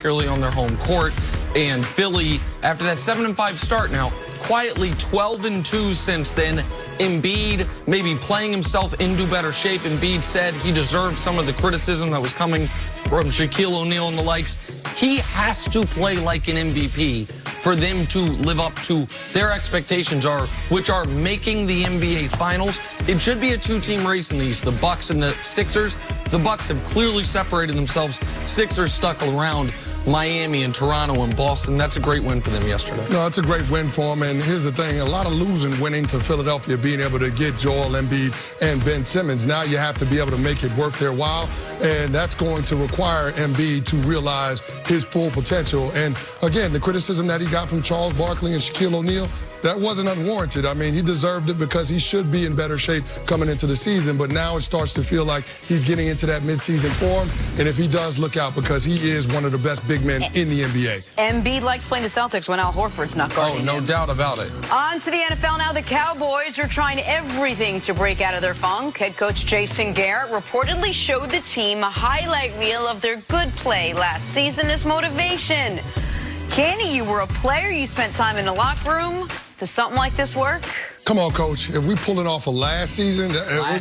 particularly on their home court. And Philly, after that 7-5 start now, quietly 12-2 since then. Embiid maybe playing himself into better shape. Embiid said he deserved some of the criticism that was coming from Shaquille O'Neal and the likes. He has to play like an MVP for them to live up to their expectations, which are making the NBA Finals. It should be a two-team race in the East, the Bucks and the Sixers. The Bucks have clearly separated themselves. Sixers stuck around Miami and Toronto and Boston. That's a great win for them yesterday. No, it's a great win for them. And here's the thing, a lot of losing winning to Philadelphia, being able to get Joel Embiid and Ben Simmons. Now you have to be able to make it worth their while. And that's going to require Embiid to realize his full potential. And again, the criticism that he got from Charles Barkley and Shaquille O'Neal, that wasn't unwarranted. I mean, he deserved it because he should be in better shape coming into the season. But now it starts to feel like he's getting into that midseason form. And if he does, look out, because he is one of the best big men in the NBA. Embiid likes playing the Celtics when Al Horford's not guarding no him. doubt about it. On to the NFL now. The Cowboys are trying everything to break out of their funk. Head coach Jason Garrett reportedly showed the team a highlight reel of their good play last season as motivation. Kenny, you were a player. You spent time in the locker room. Does something like this work? Come on, Coach. If we pull it off of last season,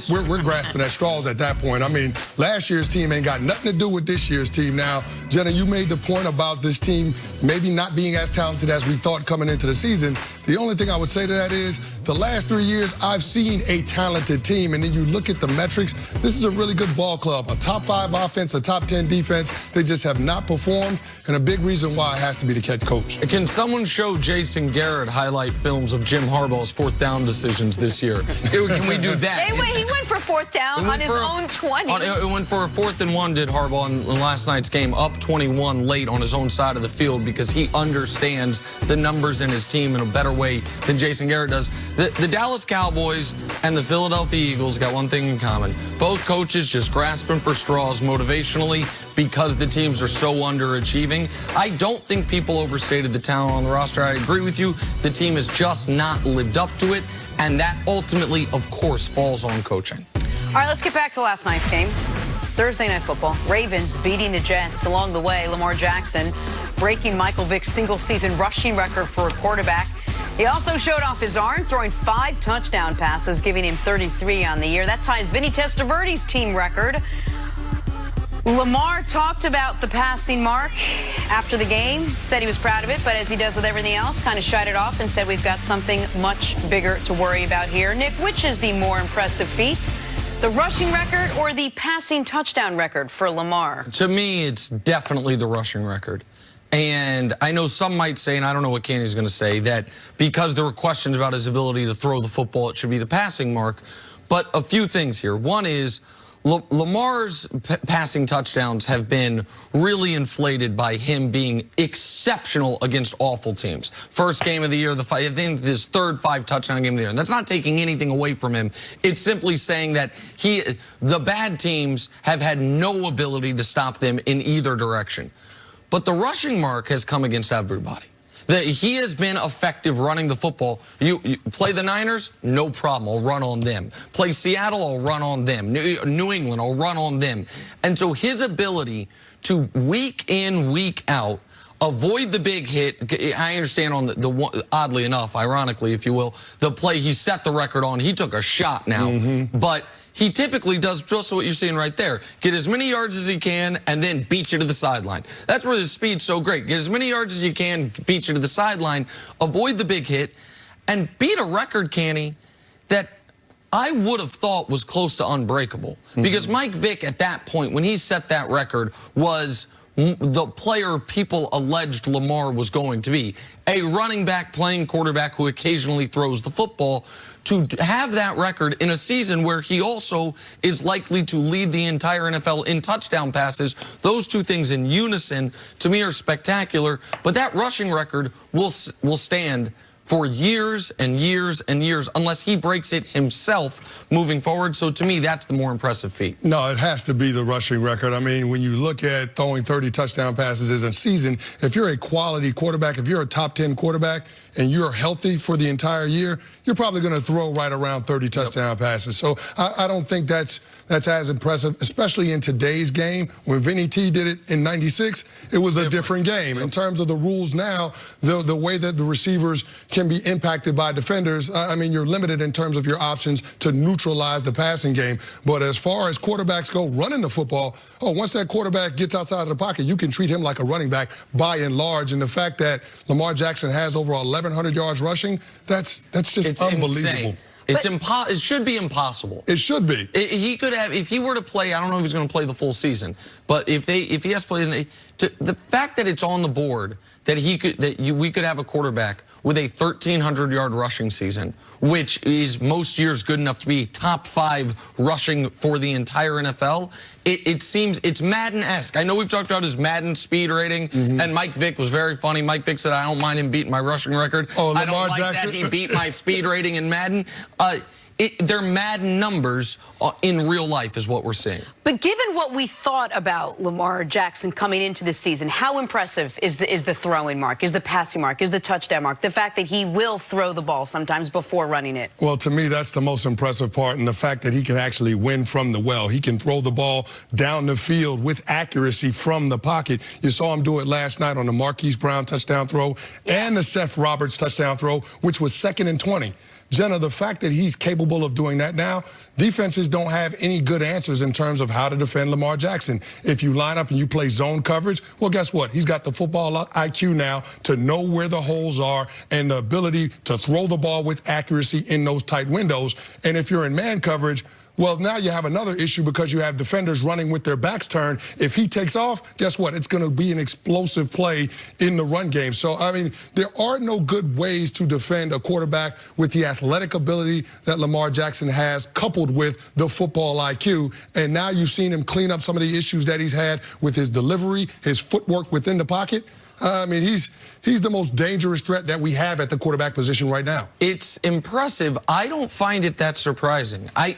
we're grasping at straws at that point. I mean, last year's team ain't got nothing to do with this year's team now. Jenna, you made the point about this team maybe not being as talented as we thought coming into the season. The only thing I would say to that is the last 3 years, I've seen a talented team. And then you look at the metrics, this is a really good ball club. A top 5 offense, a top 10 defense. They just have not performed. And a big reason why it has to be the head coach. Can someone show Jason Garrett highlight films of Jim Harbaugh's fourth down decisions this year? Can we do that? He went for fourth down on his own 20. It went for a 4th and 1, did Harbaugh in last night's game, up 21 late on his own side of the field, because he understands the numbers in his team in a better way than Jason Garrett does. The Dallas Cowboys and the Philadelphia Eagles got one thing in common. Both coaches just grasping for straws motivationally because the teams are so underachieving. I don't think people overstated the talent on the roster. I agree with you. The team has just not lived up to it, and that ultimately, of course, falls on coaching. All right, let's get back to last night's game. Thursday Night Football. Ravens beating the Jets. Along the way, Lamar Jackson breaking Michael Vick's single-season rushing record for a quarterback. He also showed off his arm, throwing 5 touchdown passes, giving him 33 on the year. That ties Vinny Testaverde's team record. Lamar talked about the passing mark after the game, said he was proud of it, but as he does with everything else, kind of shied it off and said we've got something much bigger to worry about here. Nick, which is the more impressive feat, the rushing record or the passing touchdown record for Lamar? To me, it's definitely the rushing record. And I know some might say, and I don't know what Kenny's going to say, that because there were questions about his ability to throw the football, it should be the passing mark. But a few things here. One is Lamar's passing touchdowns have been really inflated by him being exceptional against awful teams. First game of the year, I think his third 5-touchdown game of the year. And that's not taking anything away from him. It's simply saying that the bad teams have had no ability to stop them in either direction. But the rushing mark has come against everybody. He has been effective running the football. You play the Niners, no problem. I'll run on them. Play Seattle, I'll run on them. New England, I'll run on them. And so his ability to week in, week out, avoid the big hit. I understand on the oddly enough, ironically, if you will, the play he set the record on. He took a shot now, but he typically does just what you're seeing right there. Get as many yards as he can and then beat you to the sideline. That's where his speed's so great. Get as many yards as you can, beat you to the sideline, avoid the big hit, and beat a record, Kenny, that I would have thought was close to unbreakable. Because Mike Vick, at that point, when he set that record, was the player people alleged Lamar was going to be. A running back playing quarterback who occasionally throws the football. To have that record in a season where he also is likely to lead the entire NFL in touchdown passes, those two things in unison, to me, are spectacular. But that rushing record will stand for years and years and years unless he breaks it himself moving forward. So to me, that's the more impressive feat. No, it has to be the rushing record. I mean, when you look at throwing 30 touchdown passes in a season, if you're a quality quarterback, if you're a top 10 quarterback, and you're healthy for the entire year, you're probably going to throw right around 30 touchdown passes. So I don't think that's as impressive, especially in today's game. When Vinny T did it in '96, it was a different game. In terms of the rules now, the way that the receivers can be impacted by defenders, I mean, you're limited in terms of your options to neutralize the passing game. But as far as quarterbacks go running the football, once that quarterback gets outside of the pocket, you can treat him like a running back by and large. And the fact that Lamar Jackson has over 1,100 yards rushing, that's just unbelievable. Insane. It should be impossible. It should be. He could have, if he were to play, I don't know if he's going to play the full season, but if he has to play, the fact that it's on the board that we could have a quarterback with a 1,300-yard rushing season, which is most years good enough to be top 5 rushing for the entire NFL. It seems it's Madden-esque. I know we've talked about his Madden speed rating, and Mike Vick was very funny. Mike Vick said, "I don't mind him beating my rushing record. I don't like that he beat my speed rating in Madden." They're Madden numbers in real life is what we're seeing. But given what we thought about Lamar Jackson coming into this season, how impressive is the throwing mark, is the passing mark, is the touchdown mark, the fact that he will throw the ball sometimes before running it? Well, to me, that's the most impressive part, and the fact that he can actually win from the well. He can throw the ball down the field with accuracy from the pocket. You saw him do it last night on the Marquise Brown touchdown throw and the Seth Roberts touchdown throw, which was 2nd and 20. Jenna, the fact that he's capable of doing that now, defenses don't have any good answers in terms of how to defend Lamar Jackson. If you line up and you play zone coverage, well, guess what? He's got the football IQ now to know where the holes are and the ability to throw the ball with accuracy in those tight windows. And if you're in man coverage, well, now you have another issue because you have defenders running with their backs turned. If he takes off, guess what? It's going to be an explosive play in the run game. So, I mean, there are no good ways to defend a quarterback with the athletic ability that Lamar Jackson has, coupled with the football IQ. And now you've seen him clean up some of the issues that he's had with his delivery, his footwork within the pocket. I mean, he's the most dangerous threat that we have at the quarterback position right now. It's impressive. I don't find it that surprising. I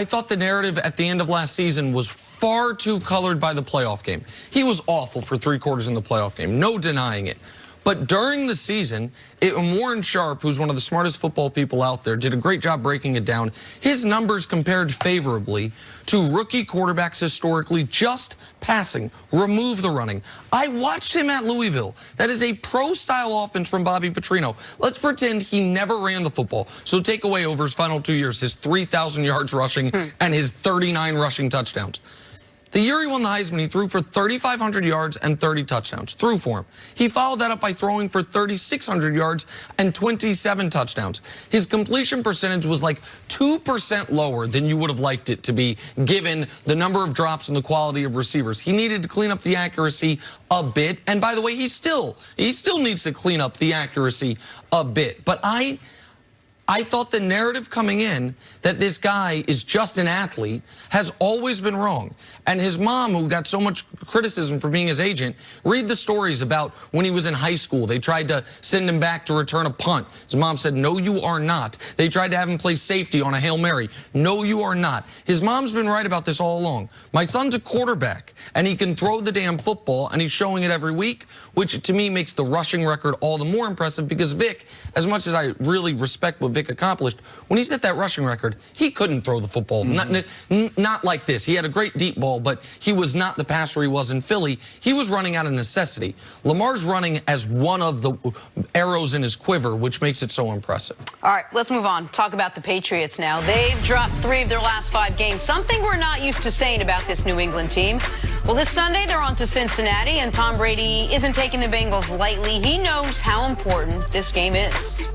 thought the narrative at the end of last season was far too colored by the playoff game. He was awful for 3 quarters in the playoff game, no denying it. But during the season, Warren Sharp, who's one of the smartest football people out there, did a great job breaking it down. His numbers compared favorably to rookie quarterbacks historically, just passing, remove the running. I watched him at Louisville. That is a pro-style offense from Bobby Petrino. Let's pretend he never ran the football. So take away over his final 2 years, his 3,000 yards rushing and his 39 rushing touchdowns. The year he won the Heisman, he threw for 3,500 yards and 30 touchdowns. Threw for him. He followed that up by throwing for 3,600 yards and 27 touchdowns. His completion percentage was like 2% lower than you would have liked it to be, given the number of drops and the quality of receivers. He needed to clean up the accuracy a bit. And by the way, he still needs to clean up the accuracy a bit. But I thought the narrative coming in that this guy is just an athlete has always been wrong. And his mom, who got so much criticism for being his agent, read the stories about when he was in high school. They tried to send him back to return a punt. His mom said, "No, you are not." They tried to have him play safety on a Hail Mary. "No, you are not." His mom's been right about this all along. My son's a quarterback, and he can throw the damn football, and he's showing it every week, which to me makes the rushing record all the more impressive because Vic, as much as I really respect what Vic accomplished, when he set that rushing record, he couldn't throw the football. Not like this. He had a great deep ball, but he was not the passer he was in Philly. He was running out of necessity. Lamar's running as one of the arrows in his quiver, which makes it so impressive. All right, let's move on. Talk about the Patriots now. They've dropped 3 of their last 5 games, something we're not used to saying about this New England team. Well, this Sunday, they're on to Cincinnati, and Tom Brady isn't taking the Bengals lightly. He knows how important this game is.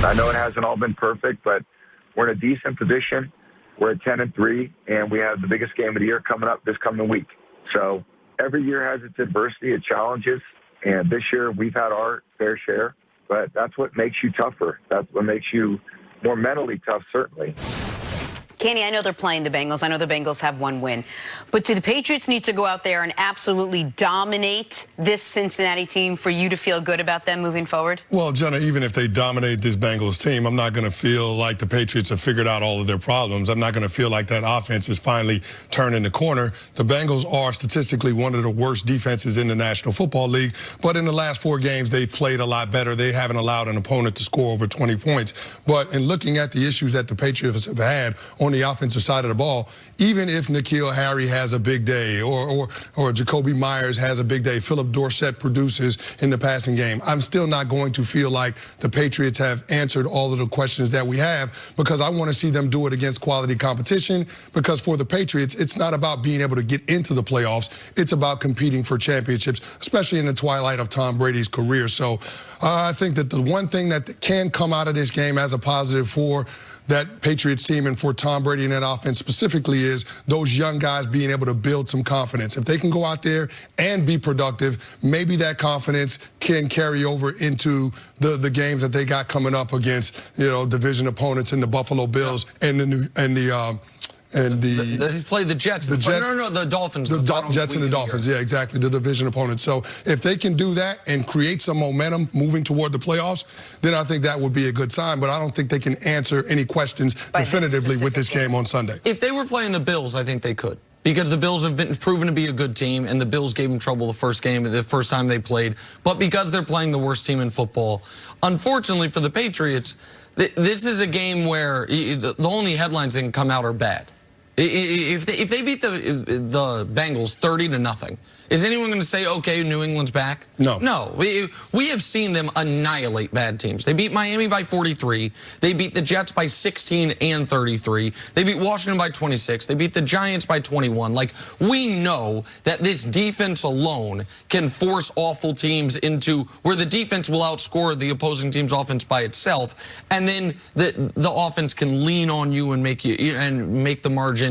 I know it hasn't all been perfect, but we're in a decent position. We're at 10-3, and we have the biggest game of the year coming up this coming week. So every year has its adversity, its challenges, and this year we've had our fair share. But that's what makes you tougher. That's what makes you more mentally tough, certainly. Kenny, I know they're playing the Bengals. I know the Bengals have one win. But do the Patriots need to go out there and absolutely dominate this Cincinnati team for you to feel good about them moving forward? Well, Jenna, even if they dominate this Bengals team, I'm not going to feel like the Patriots have figured out all of their problems. I'm not going to feel like that offense is finally turning the corner. The Bengals are statistically one of the worst defenses in the National Football League, but in the last 4 games, they've played a lot better. They haven't allowed an opponent to score over 20 points. But in looking at the issues that the Patriots have had on the offensive side of the ball, even if N'Keal Harry has a big day or Jacoby Myers has a big day, Philip Dorsett produces in the passing game, I'm still not going to feel like the Patriots have answered all of the questions that we have, because I want to see them do it against quality competition. Because for the Patriots, it's not about being able to get into the playoffs. It's about competing for championships, especially in the twilight of Tom Brady's career. So I think that the one thing that can come out of this game as a positive for that Patriots team and for Tom Brady and that offense specifically is those young guys being able to build some confidence. If they can go out there and be productive, maybe that confidence can carry over into the games that they got coming up against, division opponents in the Buffalo Bills and They play the Jets. The Dolphins. The Jets and the Dolphins. Yeah, exactly. The division opponents. So if they can do that and create some momentum moving toward the playoffs, then I think that would be a good sign. But I don't think they can answer any questions definitively with this game on Sunday. If they were playing the Bills, I think they could. Because the Bills have been proven to be a good team, and the Bills gave them trouble the first time they played. But because they're playing the worst team in football, unfortunately for the Patriots, this is a game where the only headlines that can come out are bad. If they beat the Bengals 30-0, is anyone going to say, okay, New England's back? No. No. We have seen them annihilate bad teams. They beat Miami by 43. They beat the Jets by 16 and 33. They beat Washington by 26. They beat the Giants by 21. Like, we know that this defense alone can force awful teams into where the defense will outscore the opposing team's offense by itself, and then the offense can lean on you and make the margin